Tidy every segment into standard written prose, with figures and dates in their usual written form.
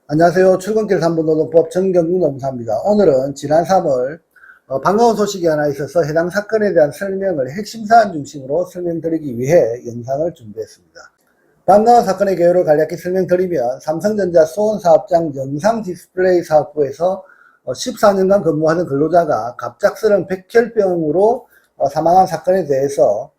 안녕하세요. 출근길 3분 노동법 정경국 노무사입니다. 오늘은 지난 3월 반가운 소식이 하나 있어서 해당 사건에 대한 설명을 핵심 사안 중심으로 설명드리기 위해 영상을 준비했습니다. 반가운 사건의 개요를 간략히 설명드리면 삼성전자 수원사업장 영상 디스플레이 사업부에서 14년간 근무하는 근로자가 갑작스런 백혈병으로 사망한 사건에 대해서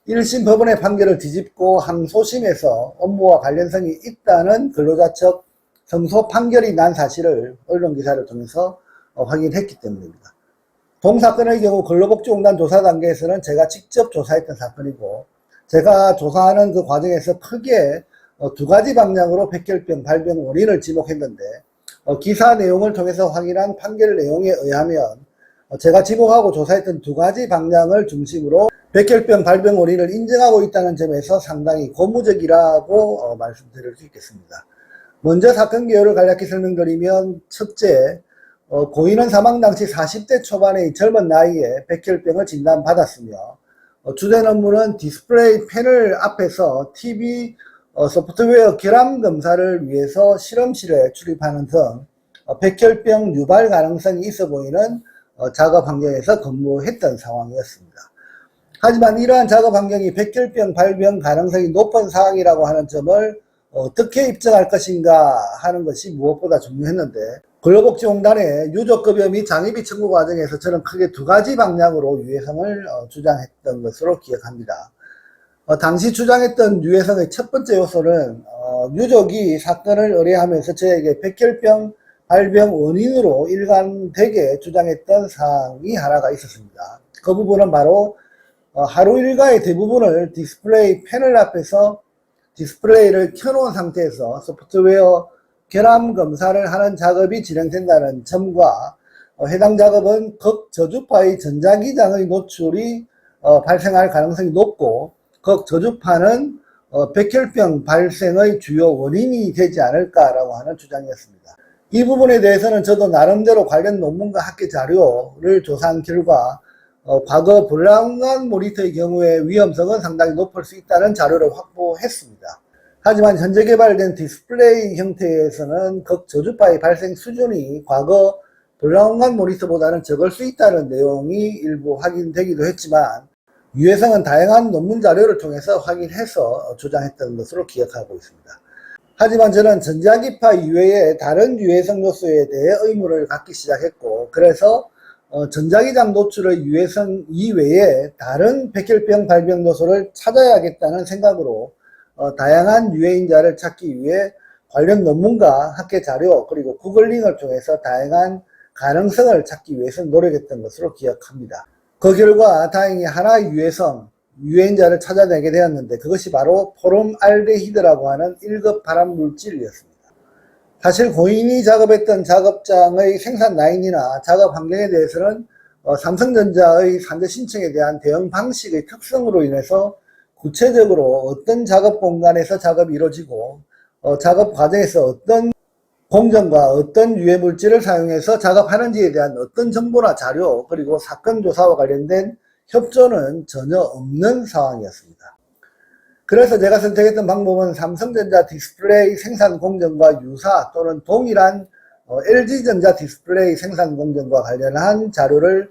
1심 법원의 판결을 뒤집고 항소심에서 업무와 관련성이 있다는 근로자 측 성소 판결이 난 사실을 언론기사를 통해서 확인했기 때문입니다. 동사건의 경우 근로복지공단 조사 단계에서는 제가 직접 조사했던 사건이고, 제가 조사하는 그 과정에서 크게 두 가지 방향으로 백혈병 발병 원인을 지목했는데, 기사 내용을 통해서 확인한 판결 내용에 의하면 제가 지목하고 조사했던 두 가지 방향을 중심으로 백혈병 발병 원인을 인정하고 있다는 점에서 상당히 고무적이라고 말씀드릴 수 있겠습니다. 먼저 사건 개요를 간략히 설명드리면, 첫째, 고인은 사망 당시 40대 초반의 젊은 나이에 백혈병을 진단받았으며, 주된 업무는 디스플레이 패널 앞에서 TV 소프트웨어 결함 검사를 위해서 실험실에 출입하는 등 백혈병 유발 가능성이 있어 보이는 작업 환경에서 근무했던 상황이었습니다. 하지만 이러한 작업 환경이 백혈병 발병 가능성이 높은 상황이라고 하는 점을 어떻게 입증할 것인가 하는 것이 무엇보다 중요했는데, 근로복지공단의 유족급여 및 장애비 청구 과정에서 저는 크게 두 가지 방향으로 유해성을 주장했던 것으로 기억합니다. 당시 주장했던 유해성의 첫 번째 요소는 유족이 사건을 의뢰하면서 저에게 백혈병 발병 원인으로 일관되게 주장했던 사항이 하나가 있었습니다. 그 부분은 바로 하루 일과의 대부분을 디스플레이 패널 앞에서 디스플레이를 켜놓은 상태에서 소프트웨어 결함 검사를 하는 작업이 진행된다는 점과, 해당 작업은 극저주파의 전자기장의 노출이 발생할 가능성이 높고, 극저주파는 백혈병 발생의 주요 원인이 되지 않을까라고 하는 주장이었습니다. 이 부분에 대해서는 저도 나름대로 관련 논문과 학계 자료를 조사한 결과 과거 브라운관 모니터의 경우에 위험성은 상당히 높을 수 있다는 자료를 확보했습니다. 하지만 현재 개발된 디스플레이 형태에서는 극저주파의 발생 수준이 과거 브라운관 모니터보다는 적을 수 있다는 내용이 일부 확인되기도 했지만, 유해성은 다양한 논문 자료를 통해서 확인해서 주장했던 것으로 기억하고 있습니다. 하지만 저는 전자기파 이외에 다른 유해성 요소에 대해 의문을 갖기 시작했고, 그래서 전자기장 노출의 유해성 이외에 다른 백혈병 발병 요소를 찾아야겠다는 생각으로 다양한 유해인자를 찾기 위해 관련 논문과 학계 자료 그리고 구글링을 통해서 다양한 가능성을 찾기 위해서 노력했던 것으로 기억합니다. 그 결과 다행히 하나의 유해인자를 찾아내게 되었는데, 그것이 바로 포름알데히드라고 하는 1급 발암물질이었습니다. 사실 고인이 작업했던 작업장의 생산 라인이나 작업 환경에 대해서는 삼성전자의 산재 신청에 대한 대응 방식의 특성으로 인해서 구체적으로 어떤 작업 공간에서 작업이 이루어지고 작업 과정에서 어떤 공정과 어떤 유해 물질을 사용해서 작업하는지에 대한 어떤 정보나 자료, 그리고 사건 조사와 관련된 협조는 전혀 없는 상황이었습니다. 그래서 제가 선택했던 방법은 삼성전자 디스플레이 생산 공정과 유사 또는 동일한 LG전자 디스플레이 생산 공정과 관련한 자료를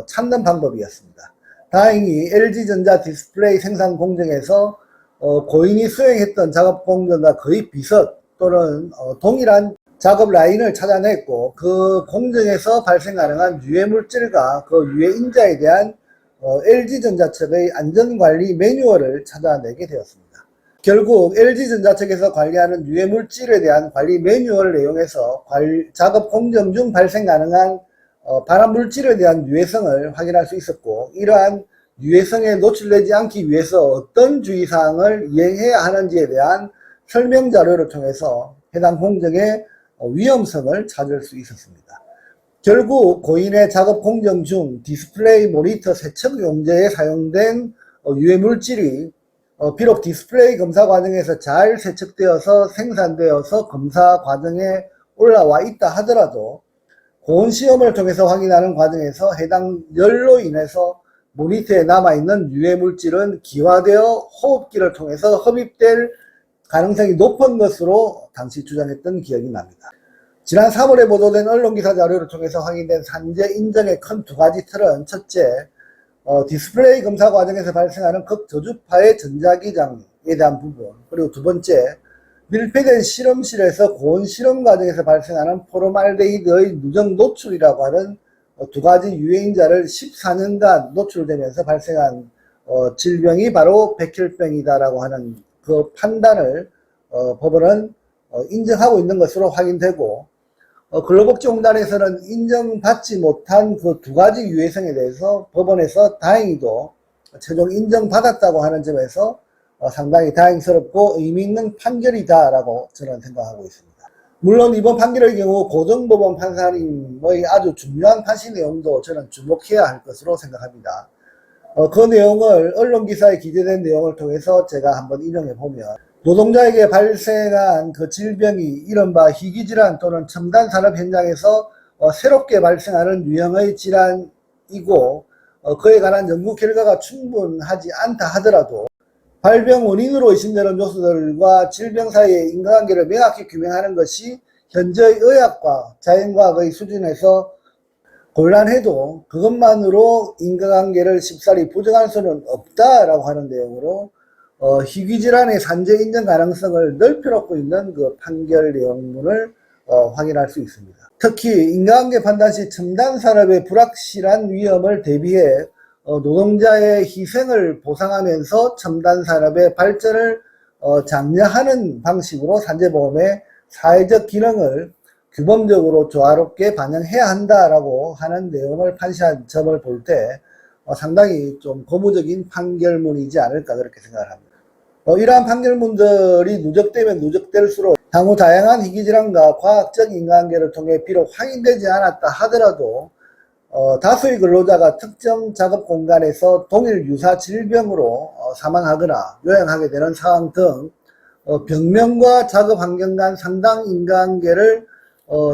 찾는 방법이었습니다. 다행히 LG전자 디스플레이 생산 공정에서 고인이 수행했던 작업 공정과 거의 비슷 또는 동일한 작업 라인을 찾아냈고, 그 공정에서 발생 가능한 유해 물질과 그 유해 인자에 대한 LG전자 측의 안전관리 매뉴얼을 찾아내게 되었습니다. 결국 LG전자 측에서 관리하는 유해 물질에 대한 관리 매뉴얼을 이용해서 작업 공정 중 발생 가능한 발암 물질에 대한 유해성을 확인할 수 있었고, 이러한 유해성에 노출되지 않기 위해서 어떤 주의사항을 이행해야 하는지에 대한 설명 자료를 통해서 해당 공정의 위험성을 찾을 수 있었습니다. 결국 고인의 작업 공정 중 디스플레이 모니터 세척 용제에 사용된 유해 물질이 비록 디스플레이 검사 과정에서 잘 세척되어서 생산되어서 검사 과정에 올라와 있다 하더라도 고온 시험을 통해서 확인하는 과정에서 해당 열로 인해서 모니터에 남아있는 유해 물질은 기화되어 호흡기를 통해서 흡입될 가능성이 높은 것으로 당시 주장했던 기억이 납니다. 지난 3월에 보도된 언론기사 자료를 통해서 확인된 산재 인정의 큰 두 가지 틀은 첫째, 디스플레이 검사 과정에서 발생하는 극저주파의 전자기장에 대한 부분, 그리고 두 번째, 밀폐된 실험실에서 고온 실험 과정에서 발생하는 포르말데히드의 누적 노출이라고 하는 두 가지 유해인자를 14년간 노출되면서 발생한 질병이 바로 백혈병이다라고 하는 그 판단을 법원은 인정하고 있는 것으로 확인되고, 근로복지공단에서는 인정받지 못한 그 두 가지 유해성에 대해서 법원에서 다행히도 최종 인정받았다고 하는 점에서 상당히 다행스럽고 의미 있는 판결이다라고 저는 생각하고 있습니다. 물론 이번 판결의 경우 고등법원 판사님의 아주 중요한 판시 내용도 저는 주목해야 할 것으로 생각합니다. 그 내용을 언론기사에 기재된 내용을 통해서 제가 한번 인용해 보면, 노동자에게 발생한 그 질병이 이른바 희귀질환 또는 첨단 산업 현장에서 새롭게 발생하는 유형의 질환이고, 그에 관한 연구 결과가 충분하지 않다 하더라도 발병 원인으로 의심되는 요소들과 질병 사이의 인과관계를 명확히 규명하는 것이 현재의 의학과 자연과학의 수준에서 곤란해도 그것만으로 인과관계를 쉽사리 부정할 수는 없다라고 하는 내용으로 희귀질환의 산재 인정 가능성을 넓혀놓고 있는 그 판결 내용문을 확인할 수 있습니다. 특히 인과관계 판단 시 첨단 산업의 불확실한 위험을 대비해 노동자의 희생을 보상하면서 첨단 산업의 발전을 장려하는 방식으로 산재보험의 사회적 기능을 규범적으로 조화롭게 반영해야 한다라고 하는 내용을 판시한 점을 볼 때 상당히 좀 고무적인 판결문이지 않을까 그렇게 생각을 합니다. 이러한 판결문들이 누적되면 누적될수록 향후 다양한 희귀질환과 과학적 인과관계를 통해 비록 확인되지 않았다 하더라도 다수의 근로자가 특정 작업 공간에서 동일 유사 질병으로 사망하거나 요양하게 되는 상황 등 병명과 작업 환경 간 상당 인과관계를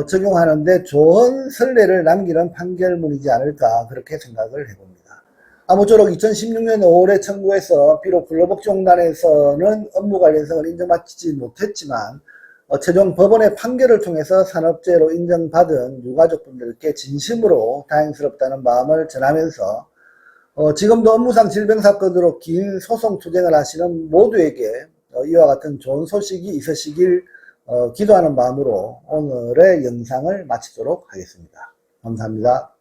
적용하는데 좋은 선례를 남기는 판결문이지 않을까 그렇게 생각을 해봅니다. 아무쪼록 2016년 5월에 청구해서 비록 근로복지공단에서는 업무 관련성을 인정받지 못했지만 최종 법원의 판결을 통해서 산업재해로 인정받은 유가족분들께 진심으로 다행스럽다는 마음을 전하면서 지금도 업무상 질병 사건으로 긴 소송 투쟁을 하시는 모두에게 이와 같은 좋은 소식이 있으시길 기도하는 마음으로 오늘의 영상을 마치도록 하겠습니다. 감사합니다.